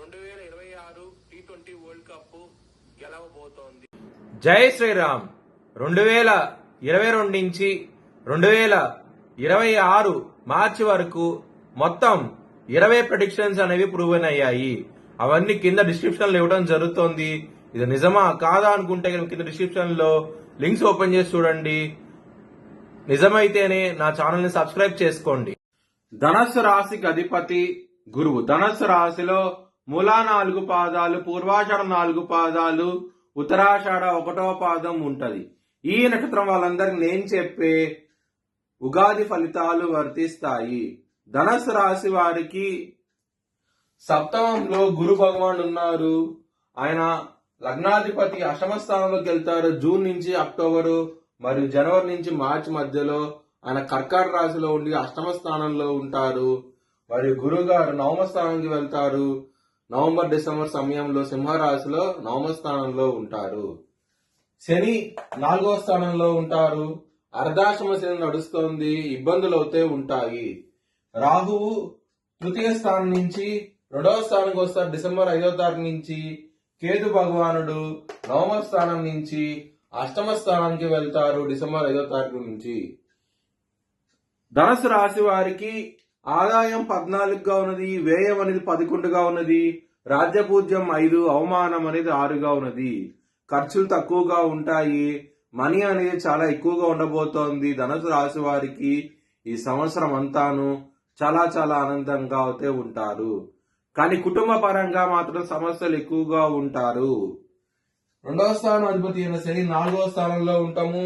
2026 T20 world cup గెలవబోతోంది. జై శ్రీరామ్. 2022 నుంచి 2026 మార్చి వరకు మొత్తం 20 ప్రెడిక్షన్స్ అనేవి ప్రూవెన్ అయ్యాయి. అవన్నీ కింద డిస్క్రిప్షన్ లో ఇవ్వడం జరుగుతోంది. ఇది నిజమా కాదా అనుకుంటే కింద డిస్క్రిప్షన్ లో లింక్స్ ఓపెన్ చేసి చూడండి. నిజమైతేనే నా ఛానల్ ని సబ్స్క్రైబ్ చేసుకోండి. ధనస్సు రాశికి అధిపతి గురువు. ధనస్సు రాశిలో మూలా 4 పాదాలు, పూర్వాషాఢ 4 పాదాలు, ఉత్తరాషాఢ 1వ పాదం ఉంటది. ఈ నక్షత్రం వాళ్ళందరికి నేను చెప్పే ఉగాది ఫలితాలు వర్తిస్తాయి. ధనస్సు రాశి వారికి సప్తమంలో గురు భగవాన్ ఉన్నారు. ఆయన లగ్నాధిపతి అష్టమ స్థానంలోకి వెళ్తారు. జూన్ నుంచి అక్టోబరు మరియు జనవరి నుంచి మార్చి మధ్యలో ఆయన కర్కాటక రాశిలో ఉండి అష్టమ స్థానంలో ఉంటారు. మరియు గురువు గారు నవమ స్థానానికి వెళ్తారు. నవంబర్ డిసెంబర్ సమయంలో సింహరాశిలో నవమ స్థానంలో ఉంటారు. శని 4వ స్థానంలో ఉంటారు. అర్ధాశ్రమ శని నడుస్తోంది. ఇబ్బందులు అవుతే ఉంటాయి. రాహువు తృతీయ స్థానం నుంచి 2వ స్థానానికి వస్తారు డిసెంబర్ 5వ తారీఖు నుంచి. కేతు భగవానుడు నవమ స్థానం నుంచి అష్టమ స్థానానికి వెళ్తారు డిసెంబర్ 5వ తారీఖు నుంచి. ధనుసు రాశి వారికి ఆదాయం 14గా ఉన్నది, వ్యయం అనేది 11గా ఉన్నది, రాజ్యపూజ్యం 5, అవమానం అనేది 6గా ఉన్నది. ఖర్చులు తక్కువగా ఉంటాయి. మనీ అనేది చాలా ఎక్కువగా ఉండబోతోంది. ధనుసు రాశి వారికి ఈ సంవత్సరం అంతాను చాలా చాలా ఆనందంగా అయితే ఉంటారు. కానీ కుటుంబ పరంగా మాత్రం సమస్యలు ఎక్కువగా ఉంటారు. 2వ స్థానం అధిపతి అయిన శని 4వ స్థానంలో ఉంటాము.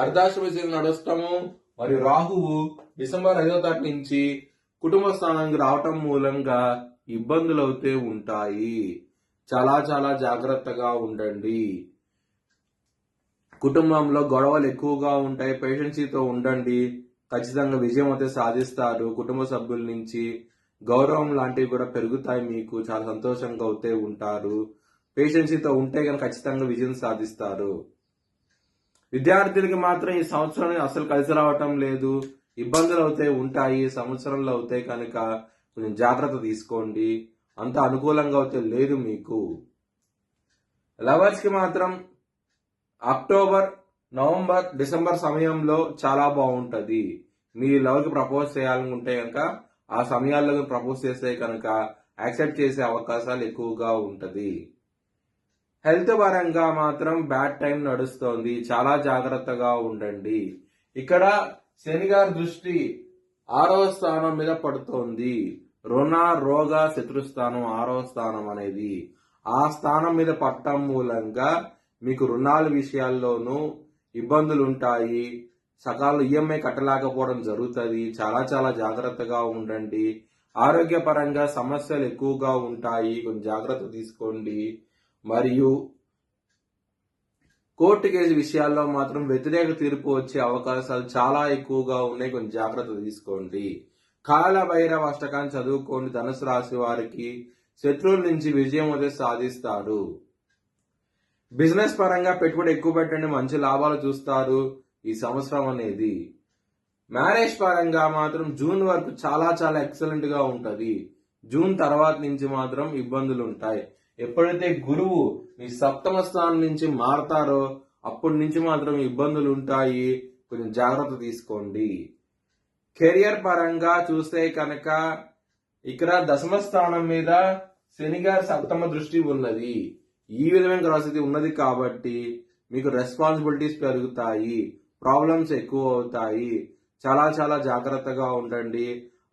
అర్ధాశ్రమ శని నడుస్తాము. మరియు రాహువు డిసెంబర్ 5వ తారీఖు నుంచి కుటుంబ స్థానానికి రావటం మూలంగా ఇబ్బందులు అవుతే ఉంటాయి. చాలా చాలా జాగ్రత్తగా ఉండండి. కుటుంబంలో గొడవలు ఎక్కువగా ఉంటాయి. పేషెన్సీతో ఉండండి. ఖచ్చితంగా విజయం అయితే సాధిస్తారు. కుటుంబ సభ్యుల నుంచి గౌరవం లాంటివి కూడా పెరుగుతాయి. మీకు చాలా సంతోషంగా అవుతే ఉంటారు. పేషెన్సీతో ఉంటే కనుక ఖచ్చితంగా విజయం సాధిస్తారు. విద్యార్థులకి మాత్రం ఈ సంవత్సరం అసలు కలిసి రావటం లేదు. ఇబ్బందులు అవుతే ఉంటాయి. సంవత్సరంలో అవుతాయి కనుక కొంచెం జాగ్రత్త తీసుకోండి. అంత అనుకూలంగా అయితే లేదు మీకు. లవర్స్ కి మాత్రం అక్టోబర్, నవంబర్, డిసెంబర్ సమయంలో చాలా బాగుంటది. మీ లవ్ కి ప్రపోజ్ చేయాలనుకుంటే కనుక ఆ సమయాల్లో ప్రపోజ్ చేస్తే కనుక యాక్సెప్ట్ చేసే అవకాశాలు ఎక్కువగా ఉంటది. హెల్త్ పరంగా మాత్రం బ్యాడ్ టైం నడుస్తోంది. చాలా జాగ్రత్తగా ఉండండి. ఇక్కడ శని గారి దృష్టి 6వ స్థానం మీద పడుతోంది. రుణ, రోగ, శత్రుస్థానం 6వ స్థానం అనేది. ఆ స్థానం మీద పట్టడం మూలంగా మీకు రుణాల విషయాల్లోనూ ఇబ్బందులు ఉంటాయి. సకాలంలో ఈఎంఐ కట్టలేకపోవడం జరుగుతుంది. చాలా చాలా జాగ్రత్తగా ఉండండి. ఆరోగ్యపరంగా సమస్యలు ఎక్కువగా ఉంటాయి. కొంచెం జాగ్రత్త తీసుకోండి. మరియు కోర్టు కేసు విషయాల్లో మాత్రం వ్యతిరేక తీర్పు వచ్చే అవకాశాలు చాలా ఎక్కువగా ఉన్నాయి. కొంచెం జాగ్రత్త తీసుకోండి. కాల భైరవ అష్టకాన్ని చదువుకోండి. ధనుసు రాశి వారికి శత్రువుల నుంచి విజయం అయితే సాధిస్తారు. బిజినెస్ పరంగా పెట్టుబడి ఎక్కువ పెట్టండి. మంచి లాభాలు చూస్తారు ఈ సంవత్సరం అనేది. మ్యారేజ్ పరంగా మాత్రం జూన్ వరకు చాలా చాలా ఎక్సలెంట్ గా ఉంటది. జూన్ తర్వాత నుంచి మాత్రం ఇబ్బందులు ఉంటాయి. ఎప్పుడైతే గురువు మీ సప్తమ స్థానం నుంచి మారతారో అప్పటి నుంచి మాత్రం ఇబ్బందులు ఉంటాయి. కొంచెం జాగ్రత్త తీసుకోండి. కెరియర్ పరంగా చూస్తే కనుక ఇక్కడ దశమ స్థానం మీద శని గారి సప్తమ దృష్టి ఉన్నది. ఈ విధమైన పరిస్థితి ఉన్నది కాబట్టి మీకు రెస్పాన్సిబిలిటీస్ పెరుగుతాయి. ప్రాబ్లమ్స్ ఎక్కువ అవుతాయి. చాలా చాలా జాగ్రత్తగా ఉండండి.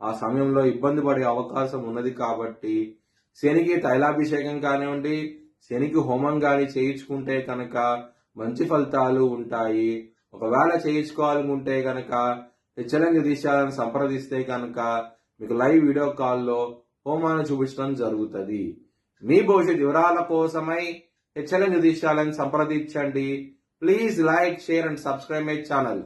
ఆ సమయంలో ఇబ్బంది పడే అవకాశం ఉన్నది కాబట్టి శనికి తైలాభిషేకం కానివ్వండి, శనికి హోమం కానీ చేయించుకుంటే కనుక మంచి ఫలితాలు ఉంటాయి. ఒకవేళ చేయించుకోవాలనుకుంటే కనుక హెచ్చరిక జ్యోతిష్యాలను సంప్రదిస్తే కనుక మీకు లైవ్ వీడియో కాల్లో హోమాన్ని చూపించడం జరుగుతుంది. మీ భవిష్యత్ వివరాల కోసమై హెచ్చరిక జ్యోతిష్యాలను సంప్రదించండి. Please like, share and subscribe my channel.